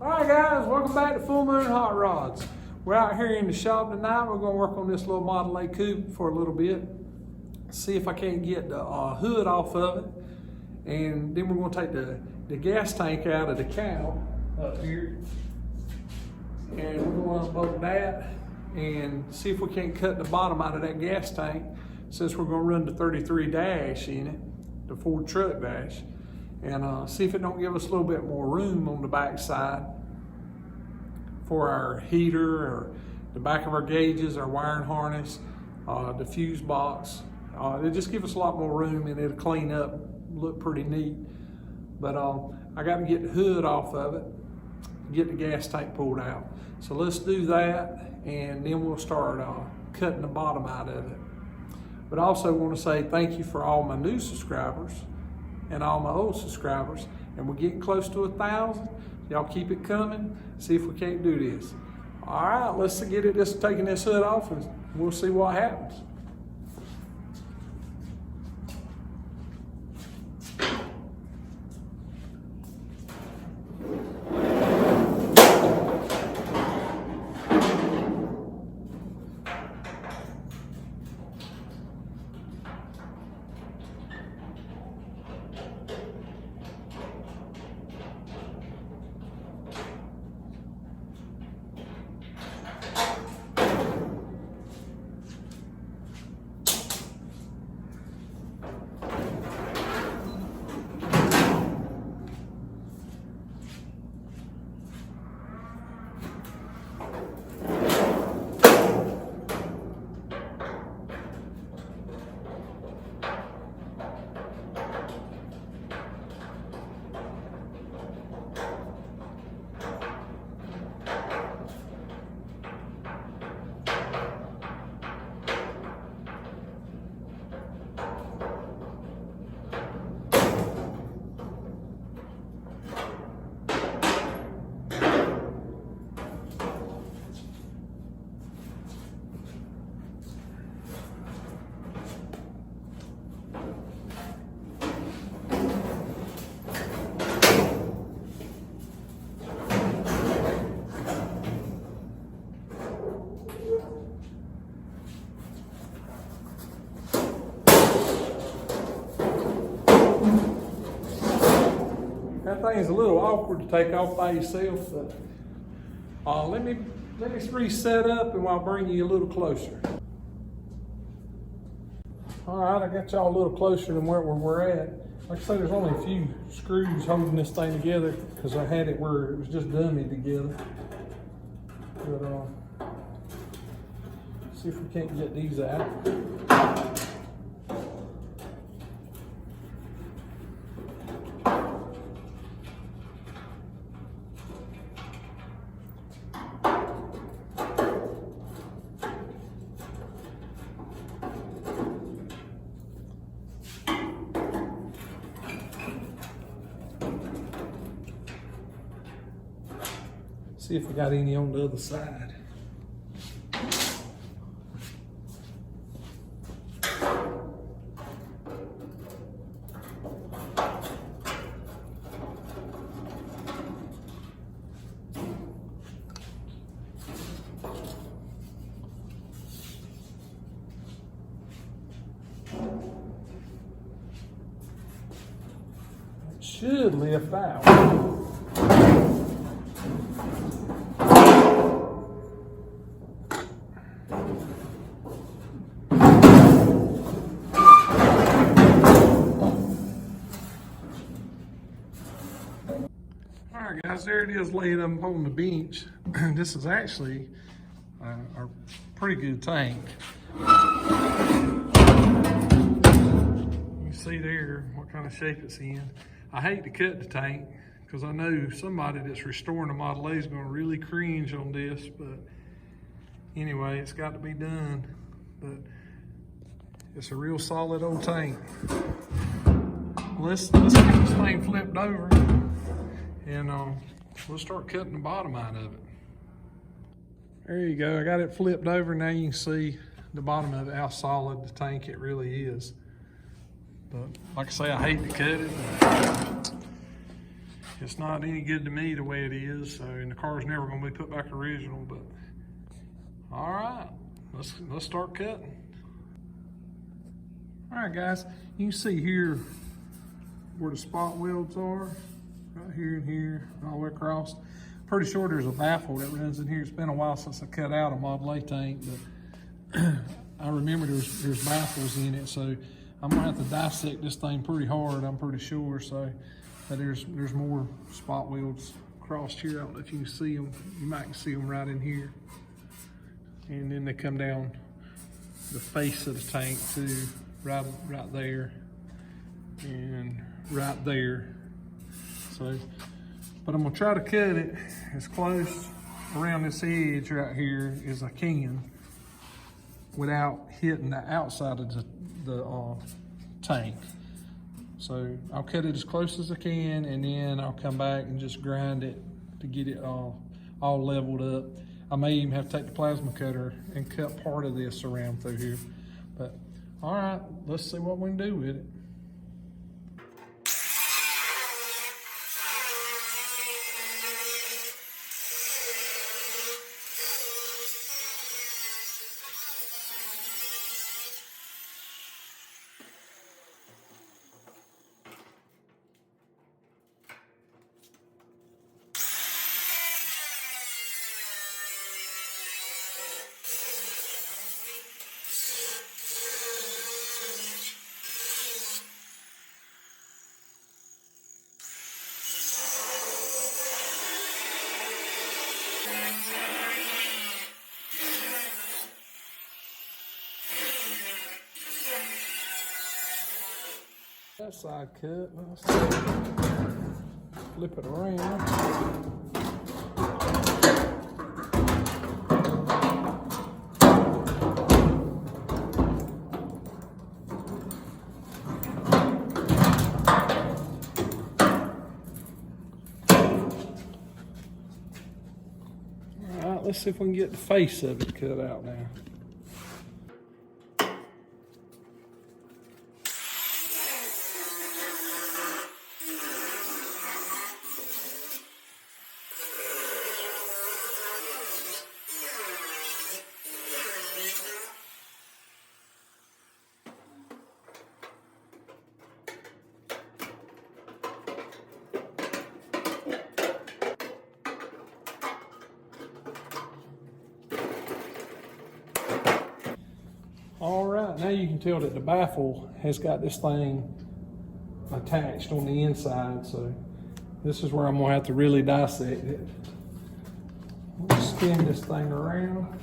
Alright guys, welcome back to Full Moon Hot Rods. We're out here in the shop tonight. We're going to work on this little Model A Coupe for a little bit. See if I can't get the hood off of it. And then we're going to take the gas tank out of the cow up here. And we're going to unbolt that and see if we can't cut the bottom out of that gas tank, since we're going to run the 33 dash in it, the Ford truck dash. And see if it don't give us a little bit more room on the back side for our heater or the back of our gauges, our wiring harness, the fuse box. It'll just give us a lot more room and it'll clean up, look pretty neat. But I got to get the hood off of it, get the gas tank pulled out. So let's do that, and then we'll start cutting the bottom out of it. But I also want to say thank you for all my new subscribers and all my old subscribers, and we're getting close to 1,000. Y'all keep it coming. See if we can't do this. All right, let's get it. Taking this hood off, and we'll see what happens. That thing's a little awkward to take off by yourself, but let me reset up and I'll bring you a little closer. All right, I got y'all a little closer than where we're at. Like I say, there's only a few screws holding this thing together because I had it where it was just dummy together. But see if we can't get these out. See if we got any on the other side. It should lift out. Alright guys, there it is laid up on the bench. This is actually a pretty good tank. You can see there what kind of shape it's in. I hate to cut the tank because I know somebody that's restoring a Model A is going to really cringe on this, but anyway, it's got to be done. But it's a real solid old tank. Let's get this thing flipped over, and we'll start cutting the bottom out of it. There you go, I got it flipped over. Now you can see the bottom of it, how solid the tank it really is. But like I say, I hate to cut it. it's not any good to me the way it is. So, and the car's never going to be put back original. But all right, let's start cutting. All right, guys, you can see here where the spot welds are, right here and here, all the way across. Pretty sure there's a baffle that runs in here. It's been a while since I cut out a Model A tank, but I remember there's baffles in it, so I'm gonna have to dissect this thing pretty hard, I'm pretty sure. So, but there's more spot welds crossed here. I don't know if you can see them. You might see them right in here. And then they come down the face of the tank too, right there and right there. So, but I'm gonna try to cut it as close around this edge right here as I can without hitting the outside of the tank. So I'll cut it as close as I can, and then I'll come back and just grind it to get it all leveled up. I may even have to take the plasma cutter and cut part of this around through here. But all right, let's see what we can do with it. That side cut, let's flip it around. All right, let's see if we can get the face of it cut out now. All right, now you can tell that the baffle has got this thing attached on the inside, so this is where I'm gonna have to really dissect it. Let's spin this thing around.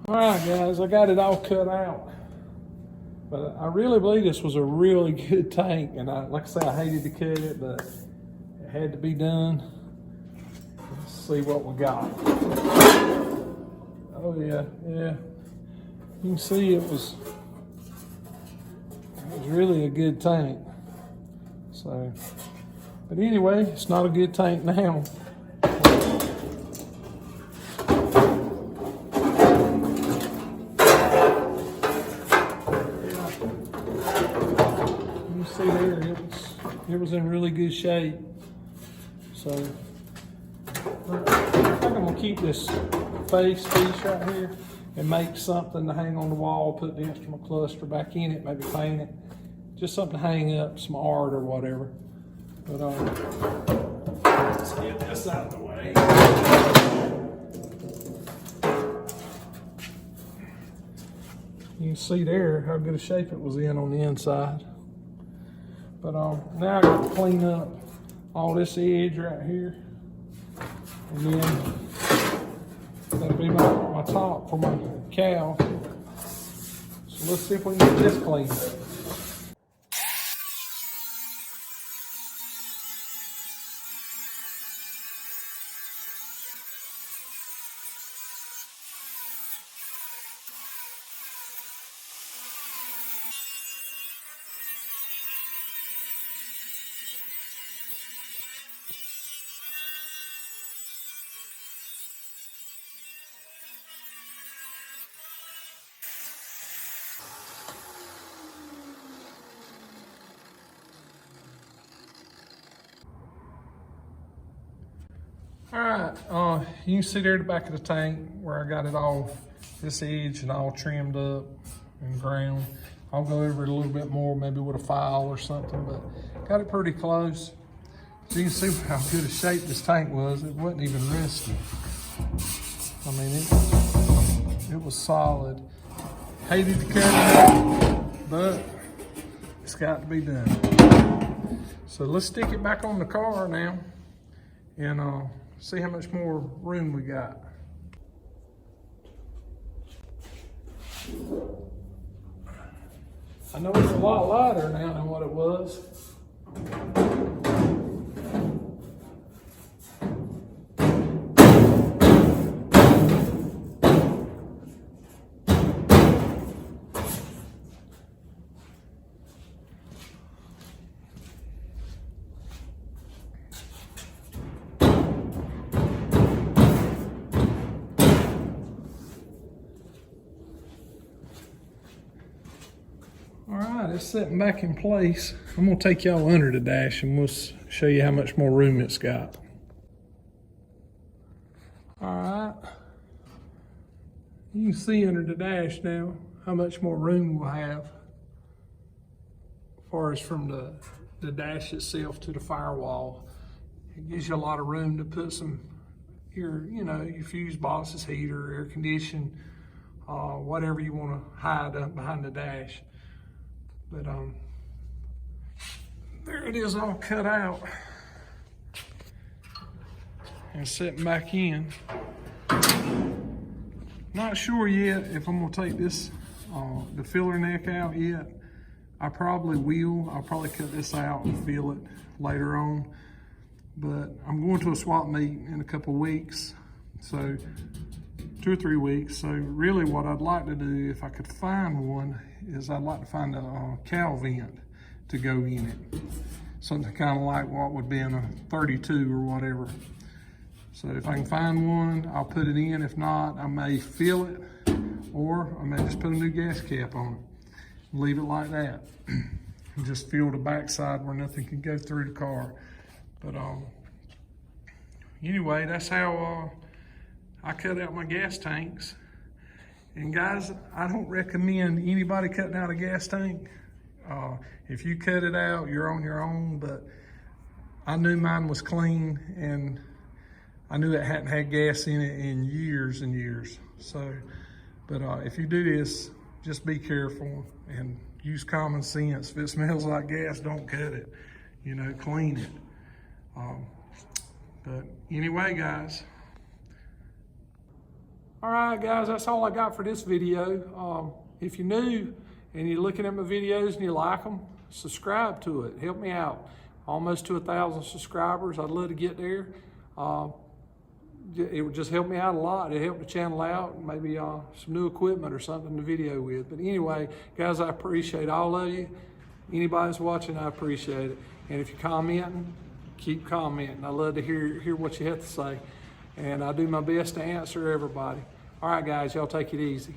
All right, guys, I got it all cut out. But I really believe this was a really good tank, and like I say, I hated to cut it, but it had to be done. Let's see what we got. Oh yeah. You can see it was really a good tank. So, but anyway, it's not a good tank now. See there, it was in really good shape. So I think I'm gonna keep this face piece right here and make something to hang on the wall, put the instrument cluster back in it, maybe paint it. Just something to hang up, some art or whatever. But let's get this out of the way. You can see there how good a shape it was in on the inside. But now I got to clean up all this edge right here. And then that'll be my top for my cow. So let's see if we can get this cleaned up. All right, you can see there at the back of the tank where I got it all, this edge and all trimmed up and ground. I'll go over it a little bit more, maybe with a file or something, but got it pretty close. So you can see how good a shape this tank was. It wasn't even rusty. I mean, it was solid. Hated to cut it out, but it's got to be done. So let's stick it back on the car now and see how much more room we got. I know it's a lot lighter now than what it was. It's sitting back in place. I'm gonna take y'all under the dash and we'll show you how much more room it's got. All right, you can see under the dash now how much more room we'll have as far as from the dash itself to the firewall. It gives you a lot of room to put some your fuse boxes, heater, air condition, whatever you want to hide up behind the dash. But there it is, all cut out and setting back in. Not sure yet if I'm gonna take this the filler neck out yet. I probably will. I'll probably cut this out and fill it later on. But I'm going to a swap meet in a couple weeks, so 2 or 3 weeks. So really what I'd like to do, if I could find one, is I'd like to find a cow vent to go in it. Something kind of like what would be in a 32 or whatever. So if I can find one, I'll put it in. If not, I may fill it, or I may just put a new gas cap on it. Leave it like that. And just fill the backside where nothing can go through the car. But anyway, that's how I cut out my gas tanks. And guys, I don't recommend anybody cutting out a gas tank. If you cut it out, you're on your own, but I knew mine was clean and I knew it hadn't had gas in it in years and years. So, but if you do this, just be careful and use common sense. If it smells like gas, don't cut it. Clean it. But anyway, guys. All right, guys, that's all I got for this video. If you're new and you're looking at my videos and you like them, subscribe to it. Help me out. Almost to 1,000 subscribers. I'd love to get there. It would just help me out a lot. It helped the channel out, maybe some new equipment or something to video with. But anyway, guys, I appreciate all of you. Anybody that's watching, I appreciate it. And if you're commenting, keep commenting. I love to hear what you have to say. And I do my best to answer everybody. All right, guys, y'all take it easy.